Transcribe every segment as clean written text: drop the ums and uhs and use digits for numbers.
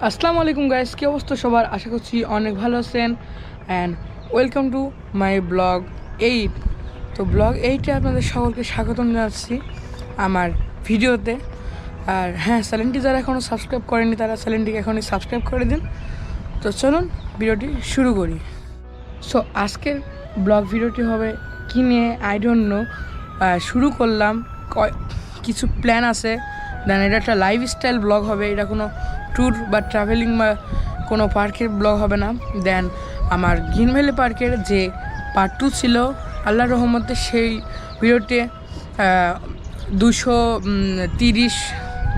আসসালামু আলাইকুম গাইস, কি অবস্থা সবার? আশা করছি অনেক ভালো আছেন and welcome to my blog 8। তো ব্লগ 8-এ আপনাদের সকলকে স্বাগতম জানাচ্ছি আমার ভিডিওতে। আর হ্যাঁ, চ্যানেলটি যারা এখনও সাবস্ক্রাইব করেনি তারা চ্যানেলটিকে এখনই সাবস্ক্রাইব করে দিন। তো চলুন ভিডিওটি শুরু করি। সো আজকের ব্লগ ভিডিওটি হবে কী নিয়ে আই ডোন্ট নো। শুরু করলাম, কিছু প্ল্যান আছে। দেন এটা একটা লাইফস্টাইল ব্লগ হবে, এটা কোনো ট্যুর বা ট্রাভেলিং বা কোনো পার্কের ব্লগ হবে না। দেন আমার গ্রিন ভ্যালি পার্কের যে পার্ট 2 ছিল, আল্লাহর রহমতে সেই ভিডিওতে 230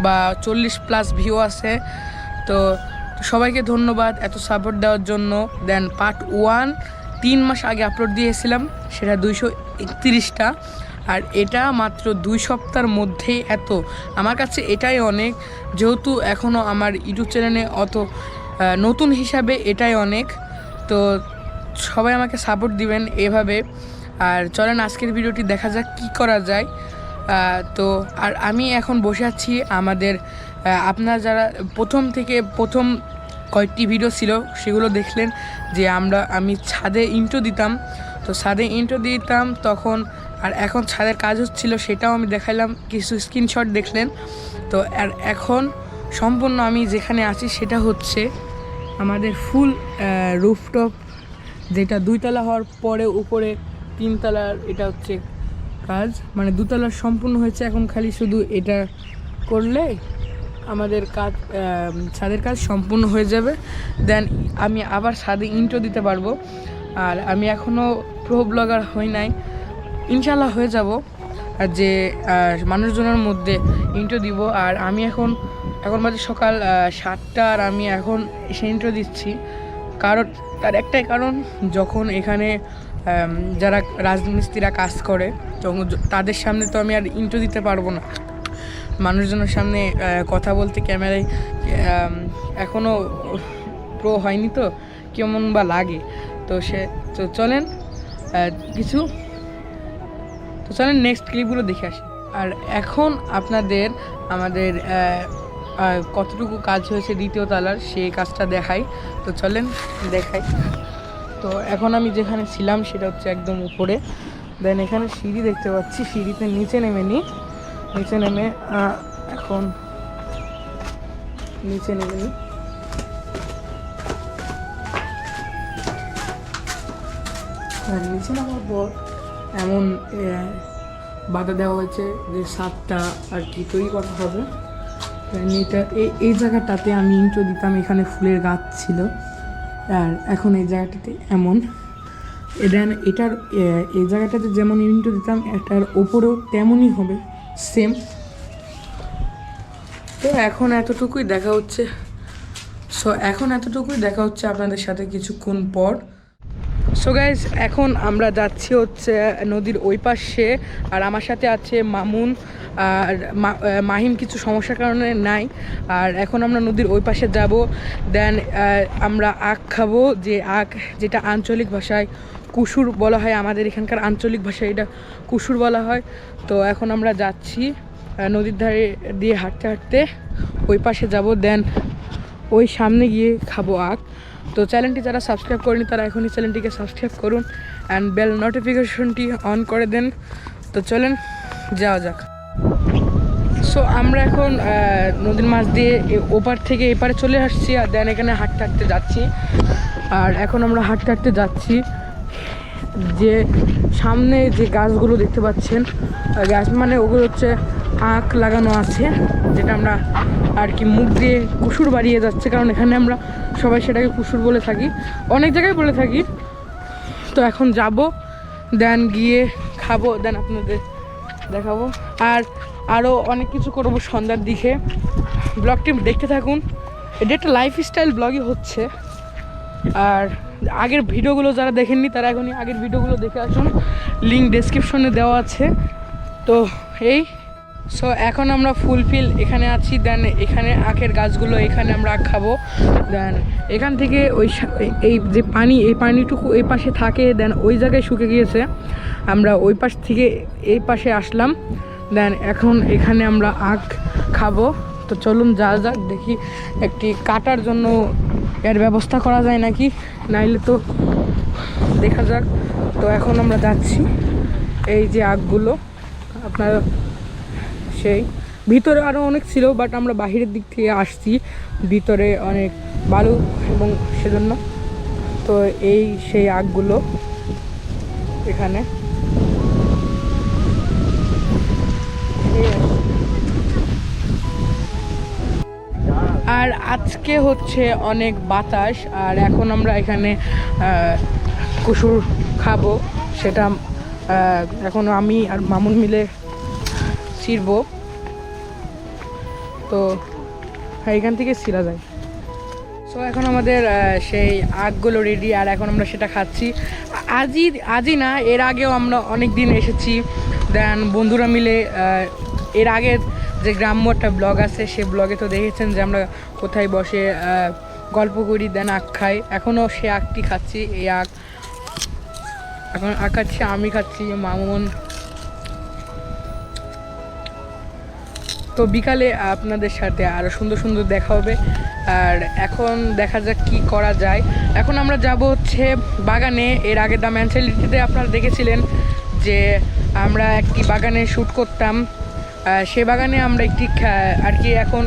বা 40+ ভিউ আছে। তো সবাইকে ধন্যবাদ এত সাপোর্ট দেওয়ার জন্য। দেন পার্ট 1 3 মাস আগে আপলোড দিয়েছিলাম, সেটা 231টা। আর এটা মাত্র 2 সপ্তাহের মধ্যেই এত, আমার কাছে এটাই অনেক। যেহেতু এখনও আমার ইউটিউব চ্যানেলে অত নতুন হিসাবে এটাই অনেক। তো সবাই আমাকে সাপোর্ট দিবেন এভাবে। আর চলেন আজকের ভিডিওটি দেখা যাক কী করা যায়। তো আর আমি এখন বসে আছি আমাদের, আপনারা যারা প্রথম কয়েকটি ভিডিও ছিল সেগুলো দেখলেন যে আমি ছাদে ইন্ট্রো দিতাম। তো ছাদে ইন্ট্রো দিতাম তখন, আর এখন ছাদের কাজ হচ্ছিল সেটাও আমি দেখাইলাম, কিছু স্ক্রিনশট দেখলেন। তো আর এখন সম্পূর্ণ আমি যেখানে আছি সেটা হচ্ছে আমাদের ফুল রুফটপ, যেটা 2 তলা হওয়ার পরে উপরে 3 তলার এটা হচ্ছে কাজ, মানে 2 তলার সম্পূর্ণ হয়েছে। এখন খালি শুধু এটা করলে আমাদের কাজ, ছাদের কাজ সম্পূর্ণ হয়ে যাবে। দেন আমি আবার ছাদে ইন্ট্রো দিতে পারবো। আর আমি এখনও প্রো ব্লগার হই নাই, ইনশাল্লাহ হয়ে যাব, যে মানুষজনের মধ্যে ইন্ট্রো দিব। আর আমি এখন বাজে সকাল 7টা, আর আমি এখন এসে ইন্ট্রো দিচ্ছি। তার একটাই কারণ, যখন এখানে যারা রাজমিস্ত্রিরা কাজ করে তখন তাদের সামনে তো আমি আর ইন্ট্রো দিতে পারবো না, মানুষজনের সামনে কথা বলতে ক্যামেরায় এখনও প্রো হয়নি, তো কেমন বা লাগে। তো চলেন নেক্সট ক্লিপগুলো দেখে আসি। আর এখন আপনাদের আমাদের কতটুকু কাজ হয়েছে দ্বিতীয় তলার সেই কাজটা দেখাই। তো চলেন দেখাই। তো এখন আমি যেখানে ছিলাম সেটা হচ্ছে একদম উপরে। দেন এখানে সিঁড়ি দেখতে পাচ্ছি, সিঁড়িতে নিচে নেমে এখন নিচে নেমে আর নিচে নামার পর এমন বাধা দেওয়া হয়েছে যে 7টা আর কি তৈরি করা হবে। এটা এই জায়গাটাতে আমি ইন্ট্রো দিতাম, এখানে ফুলের গাছ ছিল। আর এখন এই জায়গাটাতে এমন এটার এই জায়গাটাতে যেমন ইন্ট্রো দিতাম এটার ওপরেও তেমনই হবে, সেম। তো এখন এতটুকুই দেখা হচ্ছে আপনাদের সাথে কিছুক্ষণ পর। সো গাইজ, এখন আমরা যাচ্ছি হচ্ছে নদীর ওই পাশে। আর আমার সাথে আছে মামুন আর মাহিম, কিছু সমস্যার কারণে নাই। আর এখন আমরা নদীর ওই পাশে যাব। দেন আমরা আখ খাবো, যে আখ যেটা আঞ্চলিক ভাষায় কুসুর বলা হয়, আমাদের এখানকার আঞ্চলিক ভাষায় এটা কুসুর বলা হয়। তো এখন আমরা যাচ্ছি নদীর ধারে দিয়ে হাঁটতে হাঁটতে ওই পাশে যাব। দেন ওই সামনে গিয়ে খাবো আখ। তো চ্যানেলটি যারা সাবস্ক্রাইব করেনি তারা এখনই চ্যানেলটিকে সাবস্ক্রাইব করুন অ্যান্ড বেল নোটিফিকেশনটি অন করে দেন। তো চলেন যাওয়া যাক। সো আমরা এখন নদীর মাছ দিয়ে ওপার থেকে এপারে চলে আসছি। আর দেন এখানে হাঁটতে হাঁটতে যাচ্ছি। আর এখন আমরা হাঁটতে হাঁটতে যাচ্ছি, যে সামনে যে গাছগুলো দেখতে পাচ্ছেন, গাছ মানে ওগুলো হচ্ছে আখ লাগানো আছে, যেটা আমরা আর কি মুখ দিয়ে কুসুর বাড়িয়ে যাচ্ছে, কারণ এখানে আমরা সবাই সেটাকে কুসুর বলে থাকি, অনেক জায়গায় বলে থাকি। তো এখন যাব, দেন গিয়ে খাবো, দেন আপনাদের দেখাবো। আর আরও অনেক কিছু করবো সন্ধ্যার দিকে। ব্লগটি দেখতে থাকুন, এটা একটা লাইফস্টাইল ব্লগই হচ্ছে। আর আগের ভিডিওগুলো যারা দেখেননি তারা এখনই আগের ভিডিওগুলো দেখে আসুন, লিঙ্ক ডেসক্রিপশনে দেওয়া আছে। তো সো এখন আমরা ফুলফিল এখানে আছি। দেন এখানে আখের গাছগুলো, এখানে আমরা আখ খাবো। দেন এখান থেকে এই যে এই পানিটুকু এই পাশে থাকে, দেন ওই জায়গায় শুকে গিয়েছে, আমরা ওই পাশ থেকে এই পাশে আসলাম। দেন এখন এখানে আমরা আখ খাবো। তো চলুন যা যাক, দেখি একটি কাটার জন্য এর ব্যবস্থা করা যায় নাকি, নাইলে তো দেখা যাক। তো এখন আমরা যাচ্ছি, এই যে আগগুলো আপনার সেই ভিতরে আরও অনেক ছিল, বাট আমরা বাহিরের দিক থেকে আসছি, ভিতরে অনেক বালু এবং সেজন্য। তো এই সেই আগগুলো এখানে আর আজকে হচ্ছে অনেক বাতাস, আর এখন আমরা এখানে কুসুর খাবো, সেটা এখন আমি আর মামুন মিলে ছিড়বো। তো হ্যাঁ, এখান থেকে ছিঁড়া যায়। সো এখন আমাদের সেই আগগুলো রেডি, আর এখন আমরা সেটা খাচ্ছি। আজই না, এর আগেও আমরা অনেক দিন এসেছি, দেন বন্ধুরা মিলে। এর আগে যে গ্রাম্য একটা ব্লগ আছে, সেই ব্লগে তো দেখেছেন যে আমরা কোথায় বসে গল্প করি, দেন আখ খাই। এখনও সে আগটি খাচ্ছি, এই আখ এখন আখ খাচ্ছি, আমি খাচ্ছি, মামুন। তো বিকালে আপনাদের সাথে আরও সুন্দর সুন্দর দেখা হবে, আর এখন দেখা যাক কি করা যায়। এখন আমরা যাব হচ্ছে বাগানে। এর আগে দ্য ম্যানসেলিটিতে আপনারা দেখেছিলেন যে আমরা একটি বাগানে শ্যুট করতাম, সে বাগানে আমরা একটি আর কি, এখন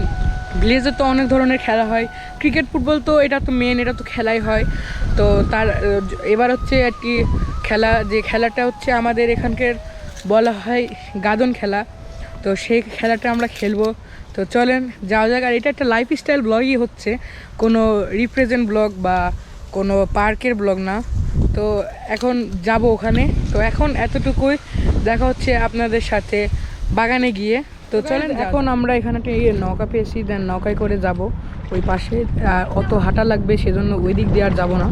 ভিলেজে তো অনেক ধরনের খেলা হয়, ক্রিকেট ফুটবল তো এটা তো মেন, এটা তো খেলাই হয়। তো তার এবার হচ্ছে একটি খেলা, যে খেলাটা হচ্ছে আমাদের এখানকার বলা হয় গাদন খেলা। তো সেই খেলাটা আমরা খেলবো। তো চলেন যাওয়া যাক। আর এটা একটা লাইফস্টাইল ব্লগই হচ্ছে, কোনো রিপ্রেজেন্ট ব্লগ বা কোনো পার্কের ব্লগ না। তো এখন যাব ওখানে। তো এখন এতটুকুই, দেখা হচ্ছে আপনাদের সাথে বাগানে গিয়ে। তো চলেন, এখন আমরা এখানে একটা নৌকা পেয়েছি, দেন নৌকায় করে যাব ওই পাশে। অত হাঁটা লাগবে, সেজন্য ওই দিক দিয়ে আর যাবো না।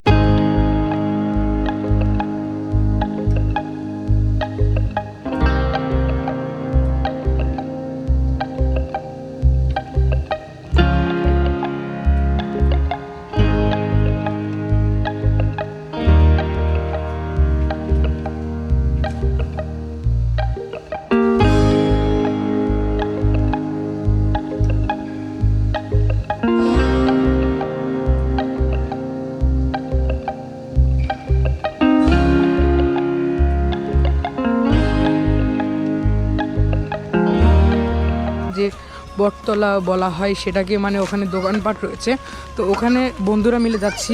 যে বটতলা বলা হয় সেটাকে, মানে ওখানে দোকানপাট রয়েছে। তো ওখানে বন্ধুরা মিলে যাচ্ছি।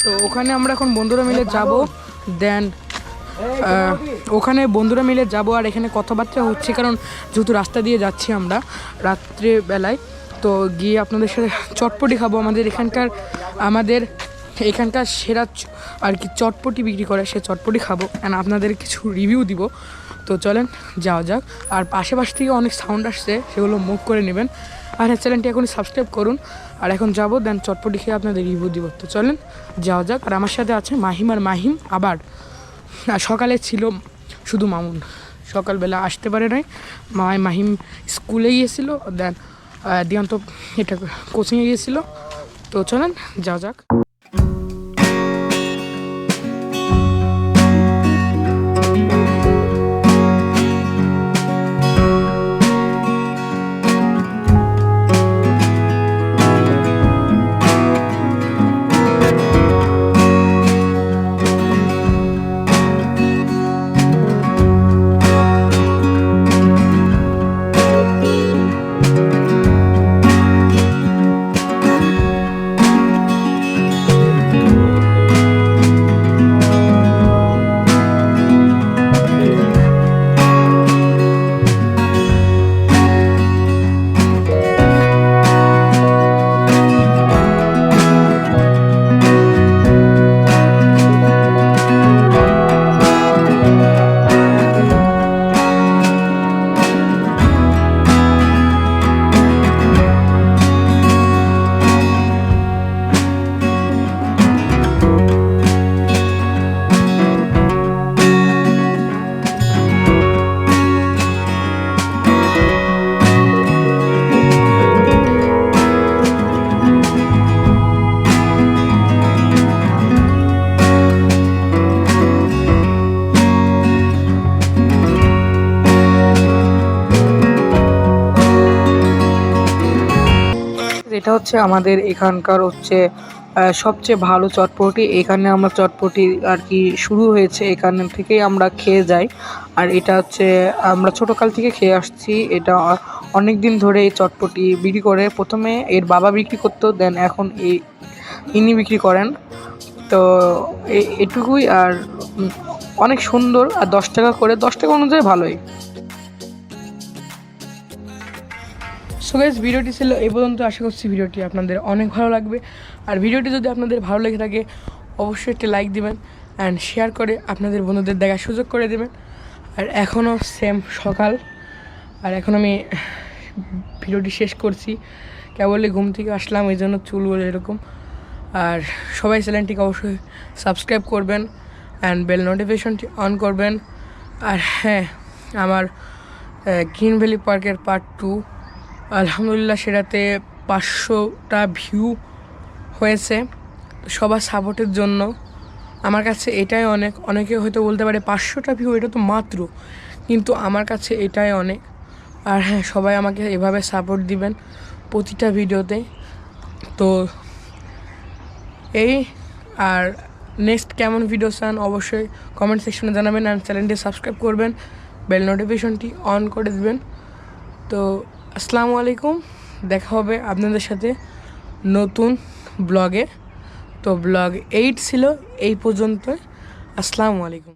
তো ওখানে আমরা এখন বন্ধুরা মিলে যাব, দেন ওখানে বন্ধুরা মিলে যাব। আর এখানে কথাবার্তা হচ্ছে, কারণ যেহেতু রাস্তা দিয়ে যাচ্ছি আমরা রাত্রেবেলায়, তো গিয়ে আপনাদের সাথে চটপটি খাবো। আমাদের এখানকার সেরা আর কি চটপটি বিক্রি করে, সে চটপটি খাবো, অ্যান্ড আপনাদের কিছু রিভিউ দিব। তো চলেন যাওয়া যাক। আর পাশে থেকে অনেক সাউন্ড আসছে, সেগুলো মুভ করে নেবেন। আর হ্যাঁ, চ্যানেলটি এখন সাবস্ক্রাইব করুন। আর এখন যাবো, দেন চটপটি খেয়ে আপনাদের রিভিউ দিব। তো চলেন যাওয়া যাক। আর আমার সাথে আছে মাহিম। আবার সকালে ছিল শুধু মামুন, সকালবেলা আসতে পারে নাই। মাহিম স্কুলে গিয়েছিল, দেন দিয়ান্ত এটা কোচিংয়ে গিয়েছিল। তো চলেন যাওয়া যাক। এটা হচ্ছে আমাদের এখানকার হচ্ছে সবচেয়ে ভালো চটপটি। এখানে আমরা চটপটি আর কি শুরু হয়েছে, এখান থেকেই আমরা খেয়ে যাই। আর এটা হচ্ছে আমরা ছোটোকাল থেকে খেয়ে আসছি। এটা অনেক দিন ধরে এই চটপটি বিক্রি করে। প্রথমে এর বাবা বিক্রি করতো, দেন এখন ইনি বিক্রি করেন। তো এটুকুই। আর অনেক সুন্দর। আর 10 টাকা করে, 10 টাকা অনুযায়ী ভালোই। সো গাইস, ভিডিওটি ছিল এই পর্যন্ত। আশা করছি ভিডিওটি আপনাদের অনেক ভালো লাগবে। আর ভিডিওটি যদি আপনাদের ভালো লেগে থাকে অবশ্যই একটি লাইক দিবেন অ্যান্ড শেয়ার করে আপনাদের বন্ধুদের দেখার সুযোগ করে দেবেন। আর এখনও সেম সকাল, আর এখন আমি ভিডিওটি শেষ করছি। কেবলই ঘুম থেকে আসলাম, এই জন্য চুল বলে এরকম। আর সবাই চ্যানেলটিকে অবশ্যই সাবস্ক্রাইব করবেন অ্যান্ড বেল নোটিফিকেশনটি অন করবেন। আর হ্যাঁ, আমার গ্রিন ভ্যালি পার্কের পার্ট 2 আলহামদুলিল্লাহ সেটাতে 500টা ভিউ হয়েছে। সবার সাপোর্টের জন্য আমার কাছে এটাই অনেক। অনেকে হয়তো বলতে পারে 500টা ভিউ এটা তো মাত্র, কিন্তু আমার কাছে এটাই অনেক। আর হ্যাঁ, সবাই আমাকে এভাবে সাপোর্ট দিবেন প্রতিটা ভিডিওতে। তো এই, আর নেক্সট কেমন ভিডিও চান অবশ্যই কমেন্ট সেকশনে জানাবেন। আর চ্যানেলটি সাবস্ক্রাইব করবেন, বেল নোটিফিকেশনটি অন করে দেবেন। তো আসসালামু আলাইকুম, দেখা হবে আপনাদের সাথে নতুন ব্লগে। তো ব্লগ 8 ছিল এই পর্যন্তই। আসসালামু আলাইকুম।